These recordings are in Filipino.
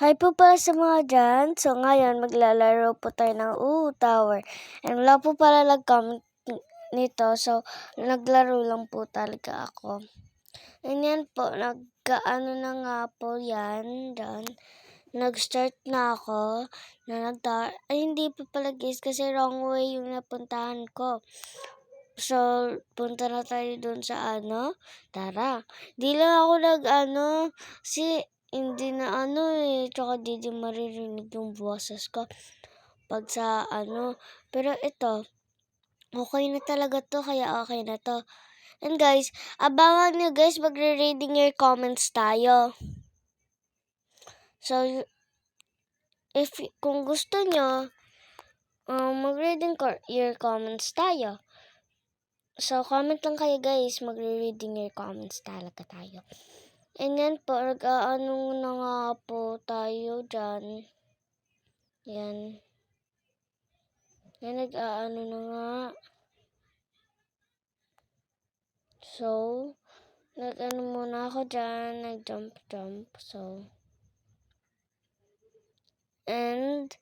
Hi po pala sa mga dyan. So ngayon maglalaro po tayo ng Tower. And wala po pala nag-comment nito. So naglaro lang po talaga ako. And yan po, nagkaano na nga po yan dyan. Nag-start na ako na ay hindi pa pala guys kasi wrong way yung napuntahan ko. So, punta na tayo dun sa Tara. Di lang ako si hindi na tsaka di maririnig yung boses ko pag sa Pero ito, okay na talaga to, kaya okay na to. And guys, abangan nyo guys, magre-reading your comments tayo. So, kung gusto nyo, mag-reading your comments tayo. So, comment lang kayo guys, magre-reading your comments talaga tayo. And yan po, nag-aano na nga po tayo dyan. Yan. Yan, nag-aano na nga. So, nag-ano muna ako dyan, nag-jump. So, and,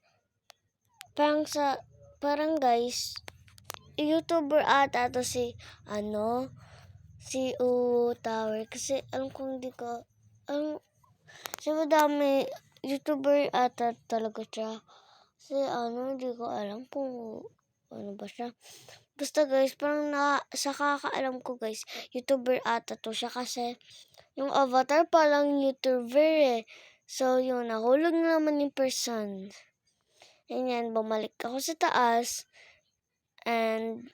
parang guys, YouTuber ata to si Tower. Kasi alam kong kasi madami YouTuber ata talaga siya. Kasi hindi ko alam kung ano ba siya. Basta guys, parang sa kakaalam ko guys, YouTuber ata to siya kasi yung avatar palang YouTuber eh. So yun, nahulog na naman yung person. Yan, bumalik ako sa taas. And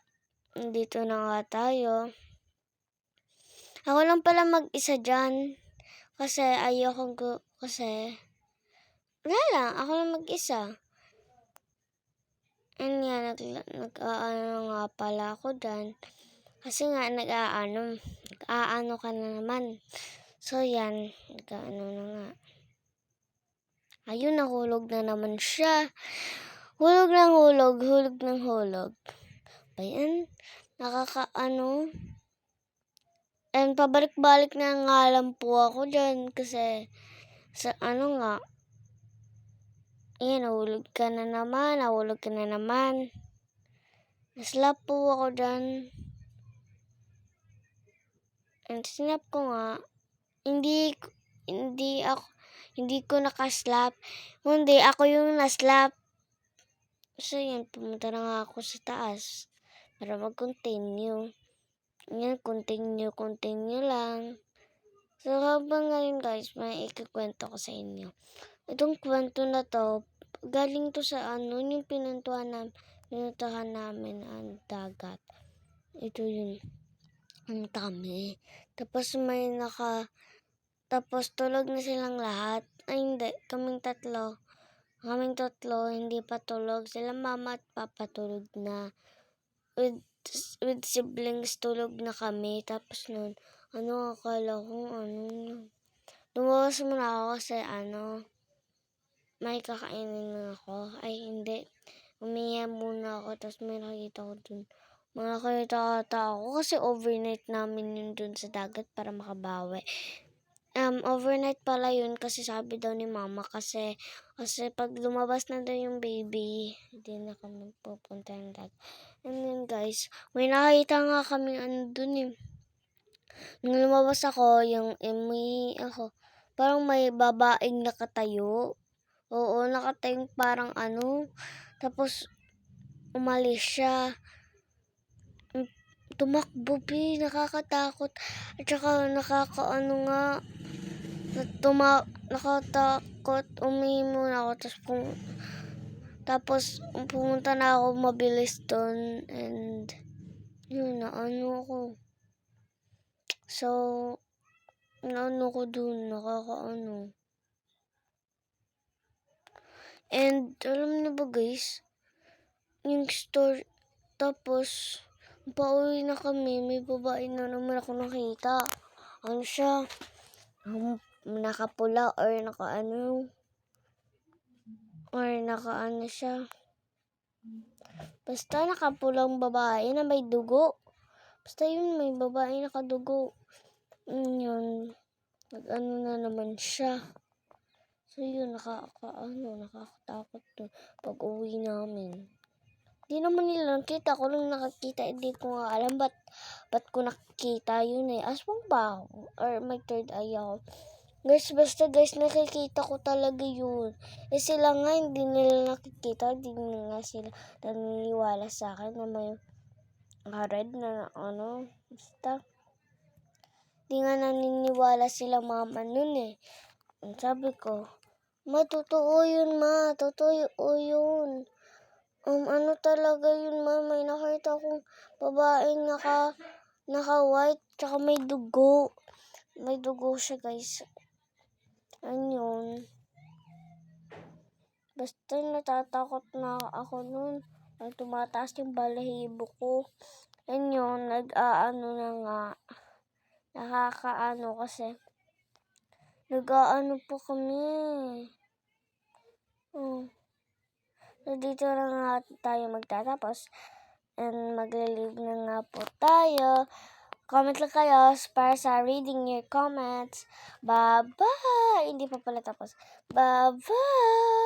dito na nga tayo. Ako lang pala mag-isa dyan. Kasi wala lang, ako lang mag-isa. And yan, nag-aano nga pala ako dyan. Kasi nga, nag-aano ka na naman. So yan, nag-aano na nga. Ayun, nahulog na naman siya. Hulog ng hulog. Ayan, and pabalik-balik na nga lang po ako dyan kasi sa nga. Ayan, nahulog ka na naman. Naslap po ako dyan. And sinap ko nga, hindi ko nakaslap. Hindi, ako yung naslap. So yan, pumunta na nga ako sa taas para mag-continue. Yan, continue lang. So habang ngayon guys, may ikikwento ko sa inyo. Itong kwento na to, galing to sa yung pinuntahan namin ang dagat. Ito yun, ang dami. Tapos tapos tulog na silang lahat. Ay hindi, kaming tatlo, hindi pa tulog. Sila mama at papa tulog na. With siblings tulog na kami. Tapos nun, akala ko, lumawas muna ako kasi may kakainin na ako. Ay hindi, umiya muna ako. Tapos may nakita ko dun. Nakita ako kasi overnight namin yun dun sa dagat para makabawi. Overnight pala yun kasi sabi daw ni mama kasi pag lumabas na daw yung baby, hindi na kami pupunta ng dagat. And then guys, may nakita nga kami dun eh. Nung lumabas ako, parang may babaeng nakatayo. Oo, nakatayong parang tapos umalis siya. Tumakbo, nakakatakot. At saka nakatakot, umihi muna ako. Tapos pumunta na ako mabilis doon. And yun, ako. So, ko doon, And alam niyo ba guys, yung store, tapos pauwi na kami, may babae na naman ako nakita. Siya? Nakapula or siya. Basta nakapulang babae na may dugo. Basta yun, may babae nakadugo. Yun, na naman siya. So yun, nakakatakot to pag-uwi namin. Di naman nila nakita, ako lang nakakita, hindi ko nga alam ba't ko nakikita yun eh. Aswang ba ako? Or may third eye ako? Guys, basta guys, nakikita ko talaga yun. Eh sila nga, hindi nila nakikita, hindi nga sila naniniwala sa akin na may red na basta. Di nga naniniwala sila mama nun eh. Sabi ko, ma, totoo yun, ma. Totoo yun. Talaga yun, ma. May nakita akong babaeng naka-white, tsaka may dugo. May dugo siya, guys. Ayun. Basta natatakot na ako nun. Tumataas yung balahibo ko. Ayun, nag-aano na nga. Nakakaano kasi. Nag-aano po kami. So, dito na nga tayo magtatapos. And magla-leave na nga po tayo. Comment lang kayo para sa reading your comments. Bye-bye! Hindi pa pala tapos. Bye-bye!